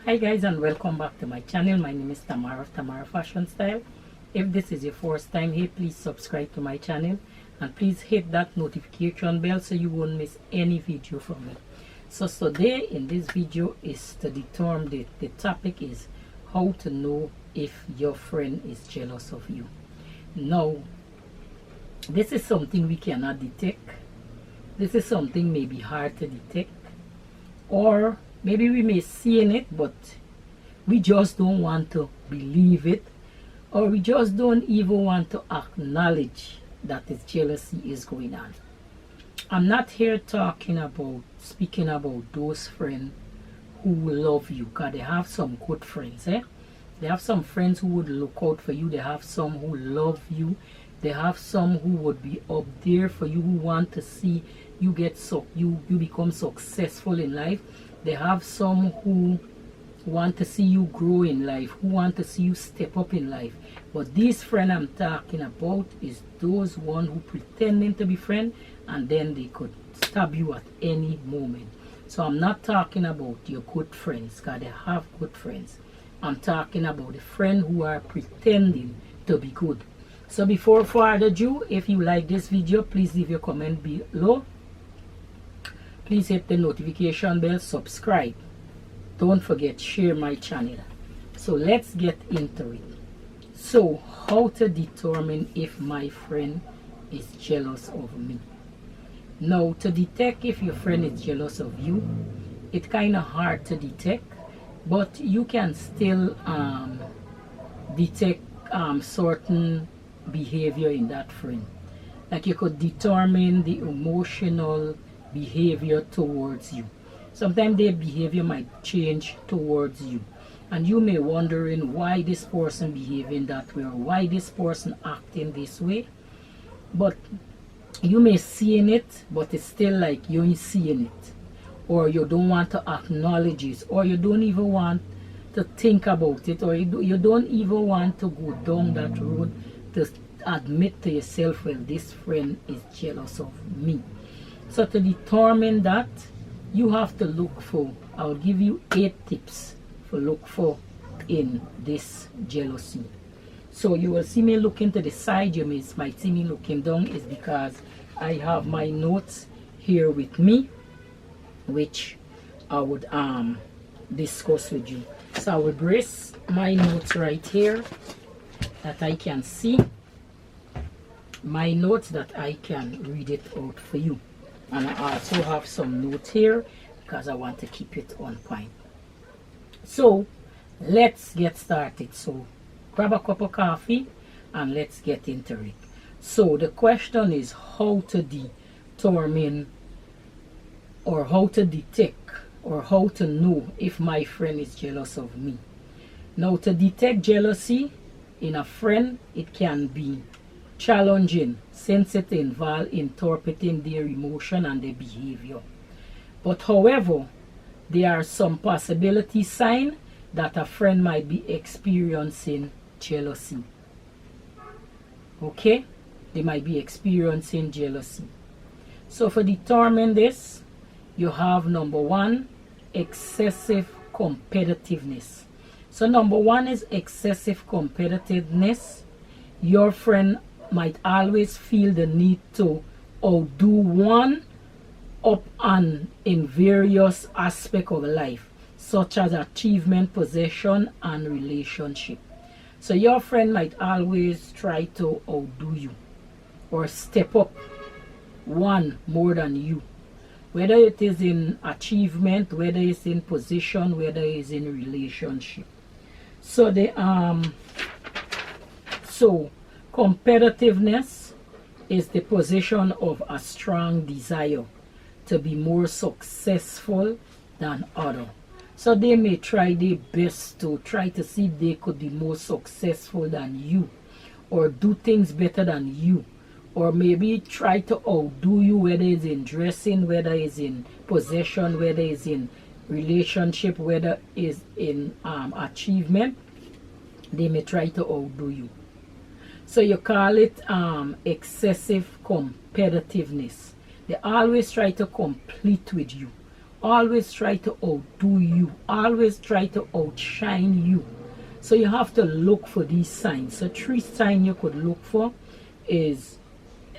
Hi guys, and welcome back to my channel. My name is Tamara of Tamara Fashion Style. If this is your first time here, please subscribe to my channel and please hit that notification bell so you won't miss any video from me. So today in this video is to determine the topic is how to know if your friend is jealous of you. Now, this is something we cannot detect. This is something may be hard to detect, or maybe we may see in it, but we just don't want to believe it, or we just don't even want to acknowledge that this jealousy is going on. I'm not here speaking about those friends who love you, because they have some good friends. They have some friends who would look out for you. They have some who love you. They have some who would be up there for you, who want to see you you become successful in life. They have some who want to see you grow in life, who want to see you step up in life. But these friends I'm talking about is those one who pretending to be friend, and then they could stab you at any moment. So I'm not talking about your good friends, because they have good friends. I'm talking about the friend who are pretending to be good. So before further ado, if you like this video, please leave your comment below. Please hit the notification bell, subscribe. Don't forget, share my channel. So let's get into it. So how to determine if my friend is jealous of me? Now, to detect if your friend is jealous of you, it's kind of hard to detect, but you can still detect certain behavior in that friend. Like you could determine the emotional behavior towards you. Sometimes their behavior might change towards you, and you may wondering why this person behaving that way, or why this person acting this way. But you may see in it, but it's still like you ain't seeing it, or you don't want to acknowledge it, or you don't even want to think about it, or you don't even want to go down that road to admit to yourself, well, this friend is jealous of me. So to determine that, you have to look for, I'll give you 8 tips for look for in this jealousy. So you will see me looking to the side, you might see me looking down, is because I have my notes here with me, which I would discuss with you. So I will brace my notes right here that I can see, my notes that I can read it out for you. And I also have some notes here because I want to keep it on point. So let's get started. So grab a cup of coffee and let's get into it. So the question is how to determine, or how to detect, or how to know if my friend is jealous of me. Now, to detect jealousy in a friend, it can be challenging since it involves interpreting their emotion and their behavior. But however, there are some possibility signs that a friend might be experiencing jealousy. Okay? They might be experiencing jealousy. So for determine this, you have number 1, excessive competitiveness. So number 1 is excessive competitiveness. Your friend might always feel the need to outdo one up and in various aspects of life, such as achievement, possession, and relationship. So your friend might always try to outdo you, or step up one more than you, whether it is in achievement, whether it's in position, whether it's in relationship. So competitiveness is the possession of a strong desire to be more successful than others. So they may try their best to try to see if they could be more successful than you, or do things better than you, or maybe try to outdo you, whether it's in dressing, whether it's in possession, whether it's in relationship, whether it's in achievement. They may try to outdo you. So you call it excessive competitiveness. They always try to compete with you, always try to outdo you, always try to outshine you. So you have to look for these signs. So 3 signs you could look for is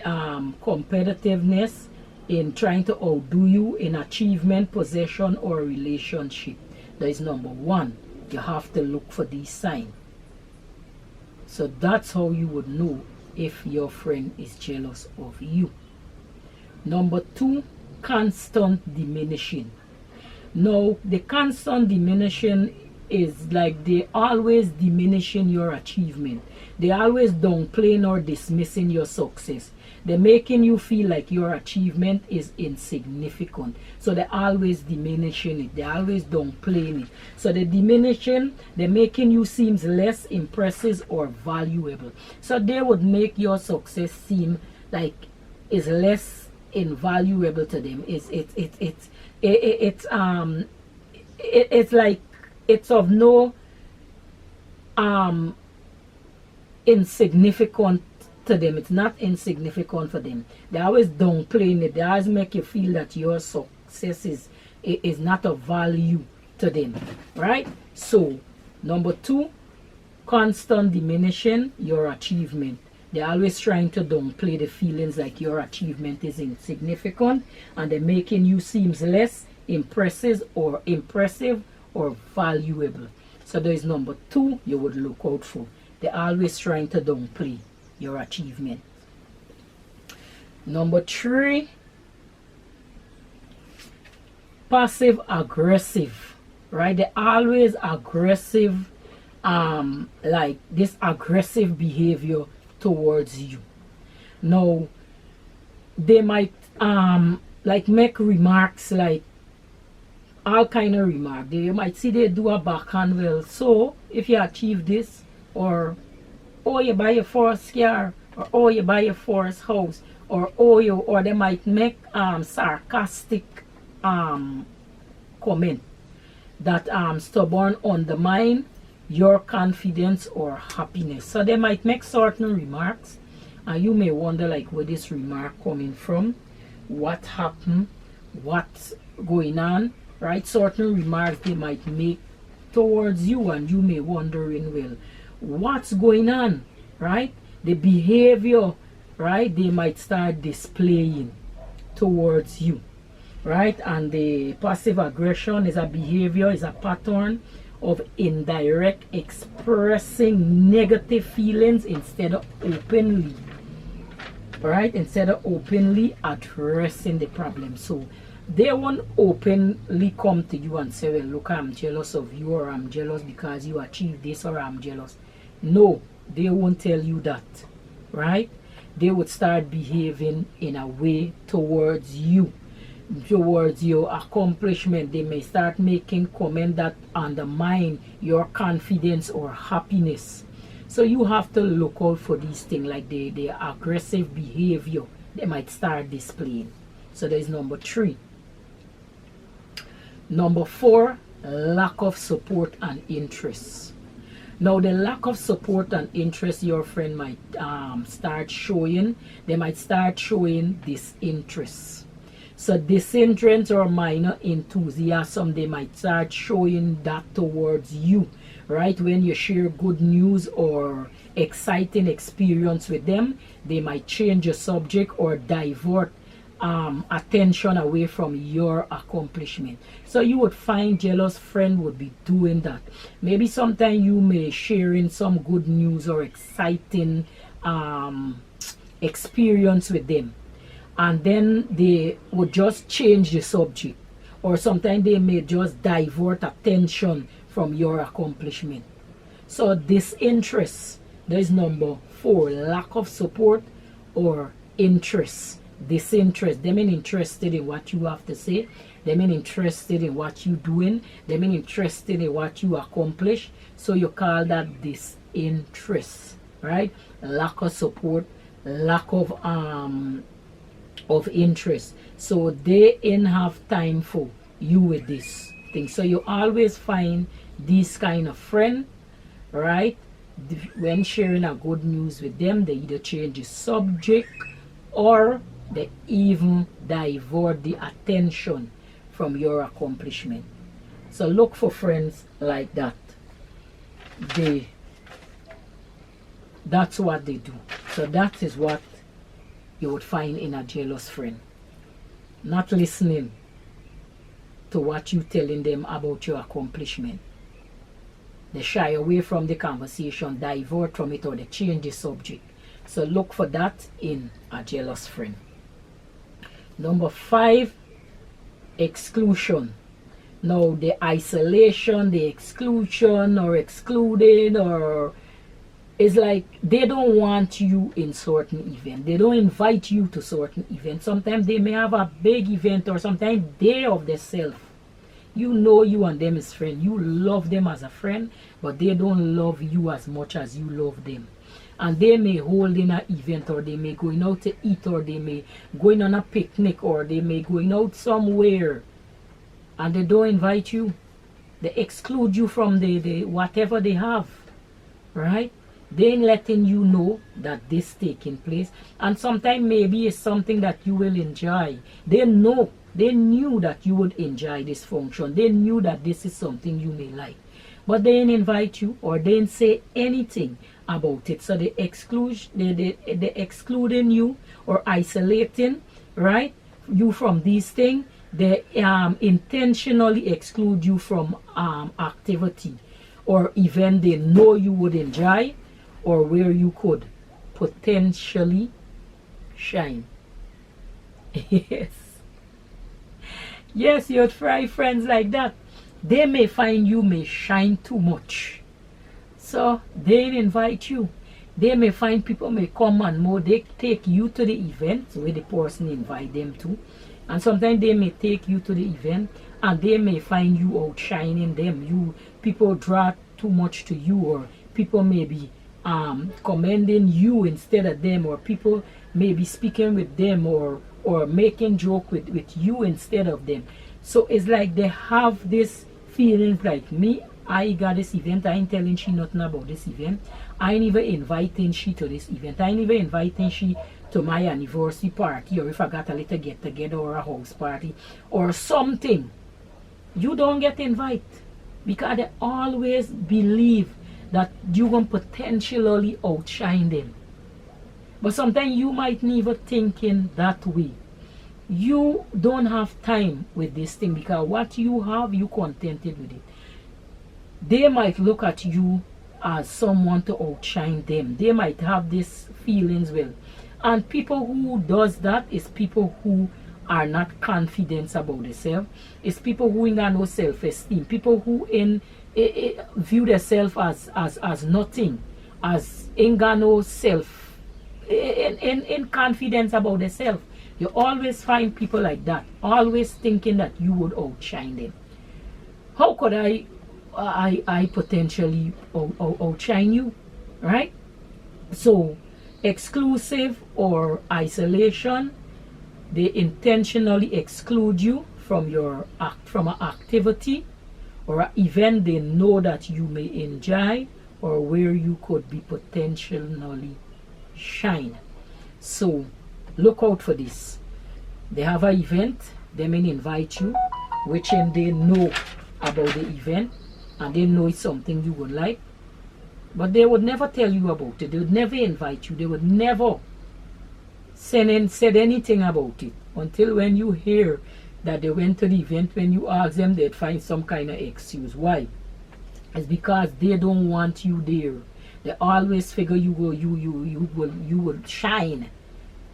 competitiveness, in trying to outdo you in achievement, possession, or relationship. That is number 1. You have to look for these signs. So that's how you would know if your friend is jealous of you. Number 2, constant diminishing. Now, the constant diminishing is like they always diminishing your achievement. They always downplaying or dismissing your success. They're making you feel like your achievement is insignificant. So they're always diminishing it. They're always downplaying it. So they're diminishing, they're making you seem less impressive or valuable. So they would make your success seem like it's less invaluable to them. It's like it's of no insignificant to them. It's not insignificant for them. They always downplaying it. They always make you feel that your success is not of value to them, right? So number 2, constant diminishing your achievement. They're always trying to downplay the feelings like your achievement is insignificant, and they're making you seem less impressive or valuable. So there is number 2 you would look out for. They're always trying to downplay your achievement. Number 3, passive aggressive, right? They're always aggressive, like this aggressive behavior towards you. Now they might like make remarks, like all kind of remark. You might see they do a backhand, well, so if you achieve this, or oh, you buy your first car, or oh, you buy your first house, or oh, you, or they might make sarcastic comment that stubborn undermine your confidence or happiness. So they might make certain remarks, and you may wonder like where this remark coming from, what happened, what's going on, right? Certain remarks they might make towards you, and you may wondering, well, what's going on, right? The behavior, right, they might start displaying towards you, right? And the passive aggression is a behavior, is a pattern of indirect expressing negative feelings instead of openly, right, instead of openly addressing the problem. So they won't openly come to you and say, well, look, I'm jealous of you, or I'm jealous because you achieved this, or I'm jealous. No, they won't tell you that, right? They would start behaving in a way towards you, towards your accomplishment. They may start making comments that undermine your confidence or happiness. So you have to look out for these things, like the aggressive behavior they might start displaying. So there is number 3. Number 4, lack of support and interest. Now the lack of support and interest your friend might start showing, they might start showing disinterest. So disinterest or minor enthusiasm, they might start showing that towards you, right? When you share good news or exciting experience with them, they might change the subject or divert attention away from your accomplishment. So you would find jealous friend would be doing that. Maybe sometimes you may sharing some good news or exciting experience with them, and then they would just change the subject, or sometimes they may just divert attention from your accomplishment. So disinterest, there is number 4, lack of support or interest. Disinterest, they mean interested in what you have to say, they mean interested in what you're doing, they mean interested in what you accomplish. So you call that disinterest, right? Lack of support, lack of interest. So they ain't have time for you with this thing. So you always find this kind of friend, right? When sharing a good news with them, they either change the subject, or they even divert the attention from your accomplishment. So look for friends like that. That's what they do. So that is what you would find in a jealous friend. Not listening to what you telling them about your accomplishment. They shy away from the conversation, divert from it, or they change the subject. So look for that in a jealous friend. Number 5, exclusion. Now the isolation, the exclusion or excluding, or it's like they don't want you in certain event. They don't invite you to certain events. Sometimes they may have a big event, or sometimes they of themselves. You know you and them is friend. You love them as a friend, but they don't love you as much as you love them. And they may hold in an event, or they may going out to eat, or they may going on a picnic, or they may going out somewhere, and they don't invite you. They exclude you from the whatever they have, right? They ain't letting you know that this taking place. And sometimes maybe it's something that you will enjoy. They know, they knew that you would enjoy this function. They knew that this is something you may like. But they didn't invite you, or they didn't say anything about it. So they excluding you or isolating, right, you from these things. They intentionally exclude you from activity or event they know you would enjoy, or where you could potentially shine. Yes. Yes, you'd find friends like that. They may find you may shine too much, so they invite you. They may find people may come and more. They take you to the event where the person invite them to, and sometimes they may take you to the event and they may find you outshining them. People draw too much to you, or people may be commending you instead of them, or people may be speaking with them, or making joke with you instead of them. So it's like they have this feelings like, me, I got this event, I ain't telling she nothing about this event. I ain't even inviting she to this event. I ain't even inviting she to my anniversary party, or if I got a little get together or a house party or something. You don't get invited because they always believe that you can potentially outshine them. But sometimes you might never thinking that way. You don't have time with this thing, because what you have, you contented with it. They might look at you as someone to outshine them. They might have these feelings. Well, and people who does that is people who are not confident about themselves. It's people who ain't got no self-esteem. People who view themselves as nothing, as ain't got no self, in confidence about themselves. You always find people like that, always thinking that you would outshine them. How could I potentially outshine you, right? So exclusive or isolation, they intentionally exclude you from from an activity or an event they know that you may enjoy, or where you could be potentially shine. So look out for this. They have an event, they may invite you, which they know about the event, and they know it's something you would like, but they would never tell you about it. They would never invite you. They would never said anything about it, until when you hear that they went to the event. When you ask them, they'd find some kind of excuse. Why? It's because they don't want you there. They always figure you will shine.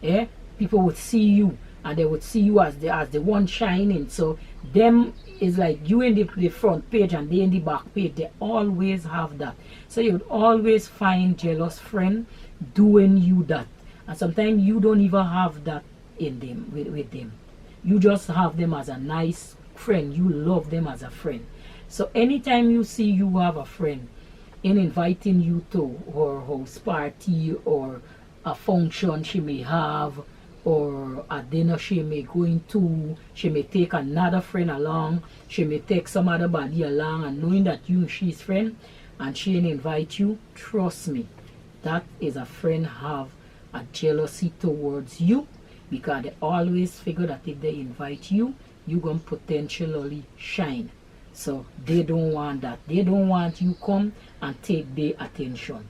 Yeah, people would see you, and they would see you as the one shining. So them is like you in the front page and they in the back page. They always have that. So you would always find jealous friend doing you that, and sometimes you don't even have that in them with them. You just have them as a nice friend. You love them as a friend. So anytime you see you have a friend in inviting you to her house party, or a function she may have, or a dinner she may going to, she may take another friend along, she may take some other body along, and knowing that you and she's friend and she invite you, trust me, that is a friend have a jealousy towards you, because they always figure that if they invite you, you're going to potentially shine. So they don't want that. They don't want you come and take their attention.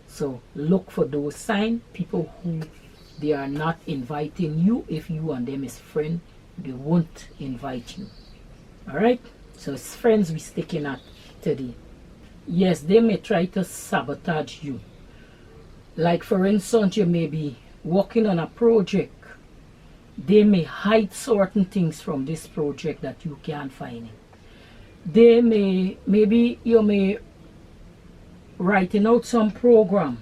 So look for those signs. People who they are not inviting you. If you and them is friend, they won't invite you. All right. So it's friends we sticking at today. Yes, they may try to sabotage you. Like for instance, you may be working on a project. They may hide certain things from this project that you can't find it. They may, maybe you may writing out some program.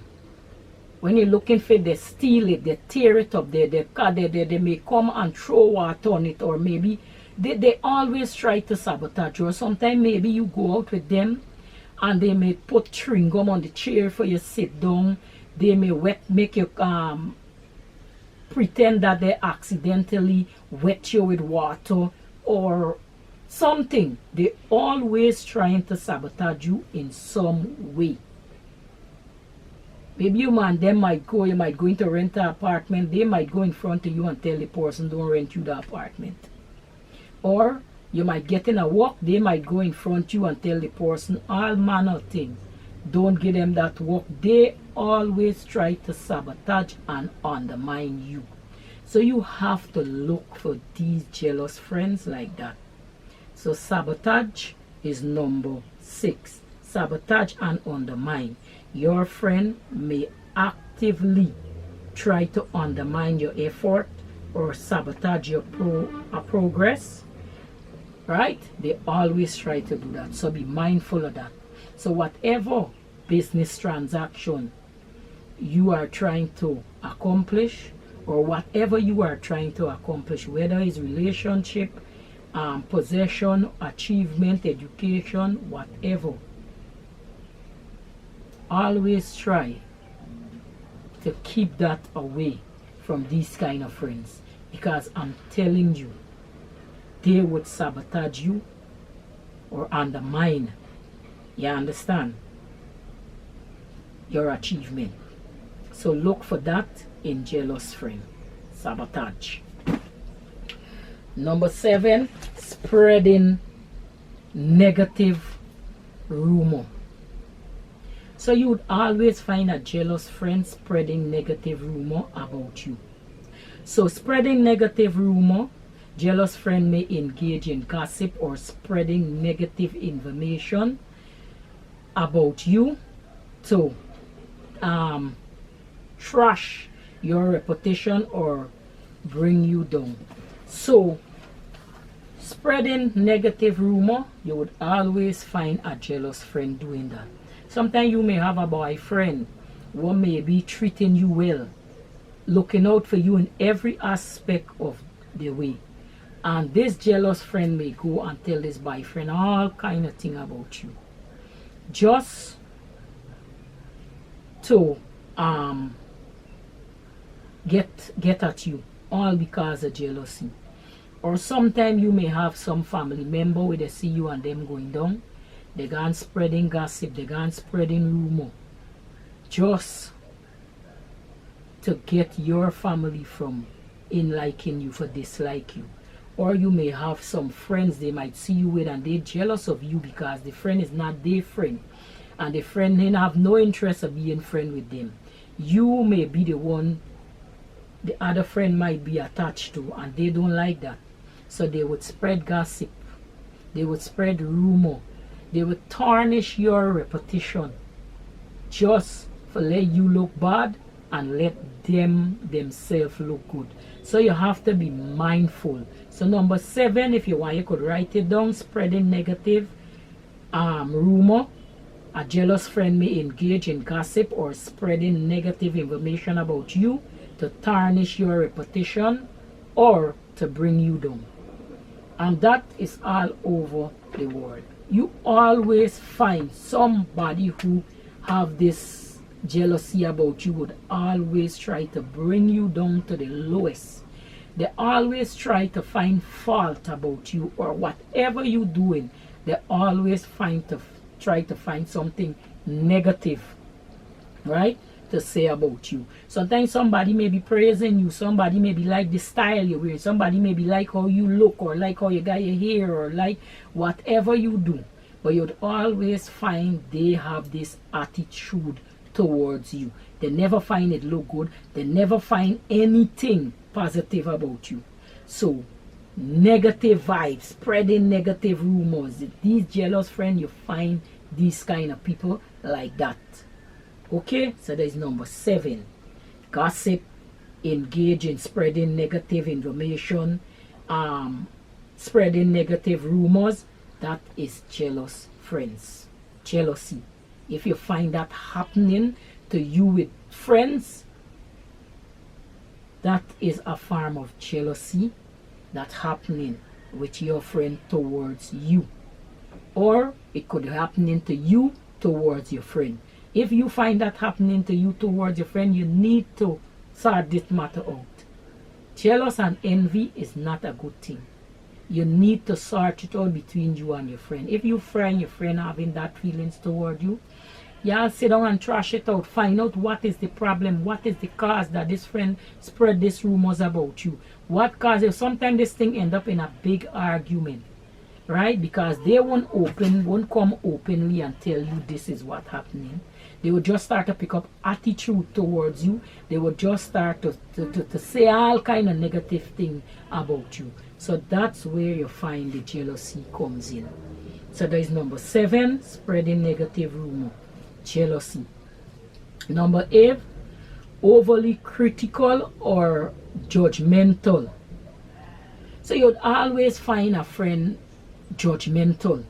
When you're looking for, they steal it, they tear it up, they may come and throw water on it, or maybe they always try to sabotage you. Or sometimes maybe you go out with them and they may put chewing gum on the chair for you to sit down. They may make you pretend that they accidentally wet you with water or something. They always trying to sabotage you in some way. Maybe you and them might go, you might go into rent an apartment, they might go in front of you and tell the person don't rent you the apartment. Or you might get in a work, they might go in front of you and tell the person all manner of things. Don't give them that work. They always try to sabotage and undermine you. So you have to look for these jealous friends like that. So sabotage is number 6. Sabotage and undermine. Your friend may actively try to undermine your effort or sabotage your progress. Right? They always try to do that. So be mindful of that. So whatever business transaction you are trying to accomplish, or whatever you are trying to accomplish, whether it's relationship, possession, achievement, education, whatever, always try to keep that away from these kind of friends, because I'm telling you, they would sabotage you or undermine, you understand, your achievement. So look for that in jealous friend. Sabotage. Number 7, spreading negative rumor. So you would always find a jealous friend spreading negative rumor about you. So spreading negative rumor, jealous friend may engage in gossip or spreading negative information about you to trash your reputation or bring you down. So spreading negative rumor, you would always find a jealous friend doing that. Sometimes you may have a boyfriend who may be treating you well, looking out for you in every aspect of the way. And this jealous friend may go and tell this boyfriend all kind of thing about you, just to get at you, all because of jealousy. Or sometimes you may have some family member where they see you and them going down, they gone spreading gossip, they gone spreading rumor, just to get your family from in liking you for dislike you. Or you may have some friends they might see you with and they're jealous of you because the friend is not their friend, and the friend didn't have no interest of being friend with them. You may be the one the other friend might be attached to, and they don't like that. So they would spread gossip, they would spread rumor, they would tarnish your reputation just for let you look bad and let them themselves look good. So you have to be mindful. So number 7, if you want, you could write it down. Spreading negative rumor. A jealous friend may engage in gossip or spreading negative information about you to tarnish your reputation or to bring you down. And that is all over the world. You always find somebody who have this jealousy about you, would always try to bring you down to the lowest. They always try to find fault about you, or whatever you're doing, they always try to find something negative, right, to say about you. Sometimes somebody may be praising you, somebody may be like the style you wear, somebody may be like how you look, or like how you got your hair, or like whatever you do. But you'd always find they have this attitude towards you. They never find it look good. They never find anything positive about you. So negative vibes, spreading negative rumors. These jealous friends, you find these kind of people like that. Okay, so there's number 7. Gossip, engage in spreading negative information, spreading negative rumors. That is jealous friends. Jealousy. If you find that happening to you with friends, that is a form of jealousy that's happening with your friend towards you. Or it could be happening to you towards your friend. If you find that happening to you towards your friend, you need to sort this matter out. Jealous and envy is not a good thing. You need to sort it out between you and your friend. If you find your friend having that feelings toward you, y'all sit down and trash it out. Find out what is the problem, what is the cause that this friend spread these rumors about you. What causes? Sometimes this thing end up in a big argument, right? Because they won't come openly and tell you this is what happening. They will just start to pick up attitude towards you. They will just start to say all kind of negative thing about you. So that's where you find the jealousy comes in. So there is number 7, spreading negative rumor, jealousy. Number 8, overly critical or judgmental. So you'd always find a friend judgmental,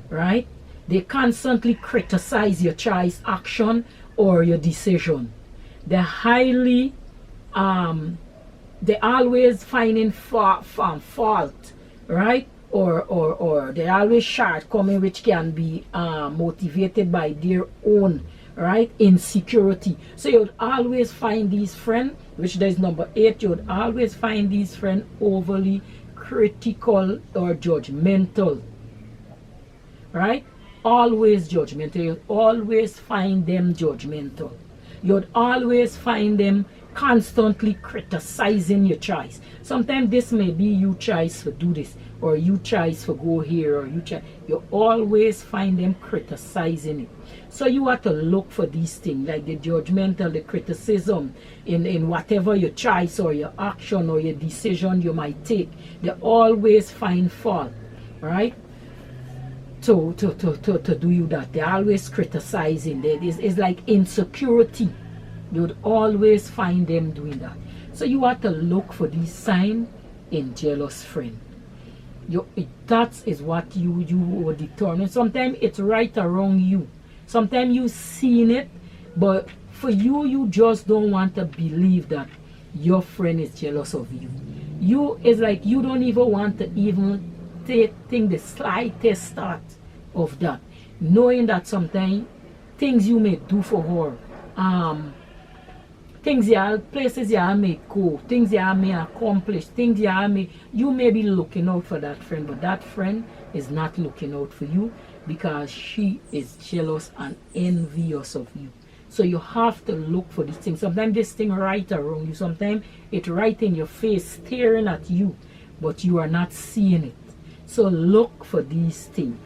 right? They constantly criticize your choice, action, or your decision. They're highly, they're always finding fault, right? Or they're always shortcoming, which can be motivated by their own, right, insecurity. So you'd always find these friends, which there is number 8, you'd always find these friends overly critical or judgmental, right? Always judgmental. You'd always find them judgmental. You'd always find them constantly criticizing your choice. Sometimes this may be you choice to do this, or you choice to go here, or you always find them criticizing it. So you have to look for these things, like the judgmental, the criticism in whatever your choice or your action or your decision you might take. They always find fault, right? To do you that. They're always criticizing. It's like insecurity. You'd always find them doing that. So you have to look for these signs in jealous friend. That is what you will determine. Sometimes it's right around you. Sometimes you've seen it, but for you, you just don't want to believe that your friend is jealous of you. It's like you don't even want to even think the slightest thought of that, knowing that sometimes things you may do for her, places you may go, things you may accomplish, things you may be looking out for that friend, but that friend is not looking out for you because she is jealous and envious of you. So you have to look for these things. Sometimes this thing right around you, sometimes it's right in your face, staring at you, but you are not seeing it. So look for these things.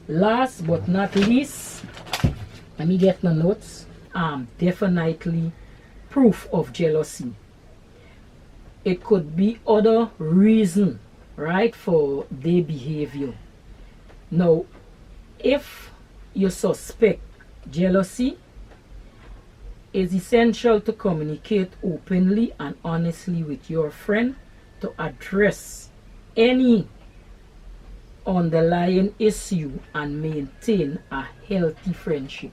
Last but not least, let me get my notes. Definitely proof of jealousy. It could be other reason, right, for their behavior. Now, if you suspect jealousy, it's essential to communicate openly and honestly with your friend to address any underlying issue and maintain a healthy friendship.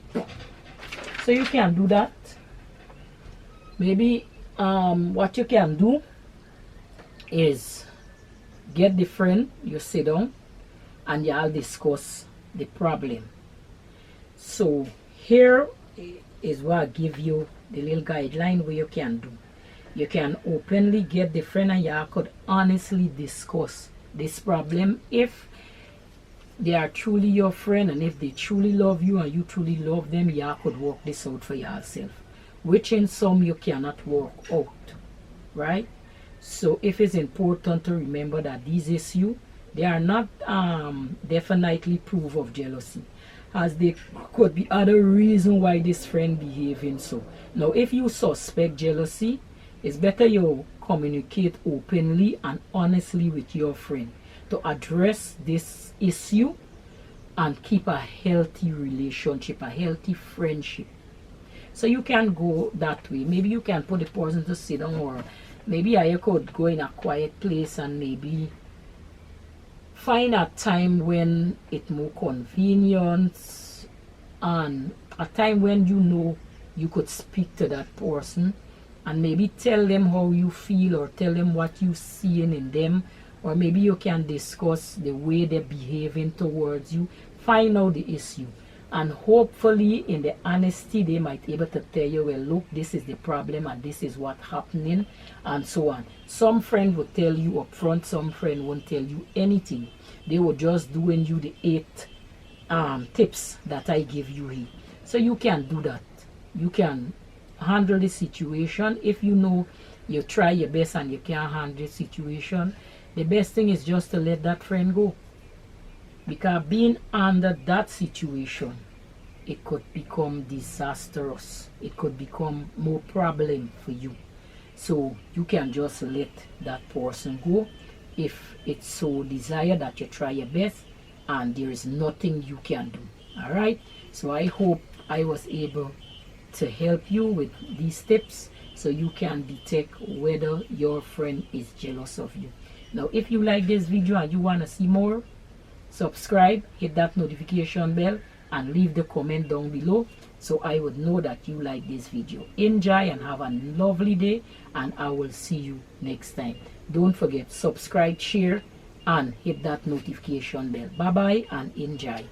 So you can do that. Maybe what you can do is get the friend, you sit down and y'all discuss the problem. So here is what I give you the little guideline where you can do. You can openly get the friend and y'all could honestly discuss this problem if they are truly your friend, and if they truly love you and you truly love them, y'all could work this out for yourself. which in some you cannot work out, right? So if it's important to remember that these issues, they are not definitely proof of jealousy, as there could be other reason why this friend behaving so. Now if you suspect jealousy, it's better you communicate openly and honestly with your friend to address this issue and keep a healthy relationship, a healthy friendship. So you can go that way. Maybe you can put the person to sit down, or maybe you could go in a quiet place and maybe find a time when it's more convenient and a time when you know you could speak to that person and maybe tell them how you feel or tell them what you seeing in them, or maybe you can discuss the way they're behaving towards you, find out the issue, and hopefully in the honesty they might be able to tell you, well, look, this is the problem and this is what's happening, and so on. Some friend will tell you up front, some friend won't tell you anything. They will just doing you the 8 tips that I give you here. So you can do that. You can handle the situation. If you know you try your best and you can't handle the situation, the best thing is just to let that friend go, because being under that situation, it could become disastrous. It could become more problem for you. So you can just let that person go if it's so desired that you try your best and there is nothing you can do. All right, so I hope I was able to help you with these tips so you can detect whether your friend is jealous of you. Now if you like this video and you want to see more, subscribe, hit that notification bell, and leave the comment down below so I would know that you like this video. Enjoy and have a lovely day, and I will see you next time. Don't forget, subscribe, share, and hit that notification bell. Bye bye and enjoy.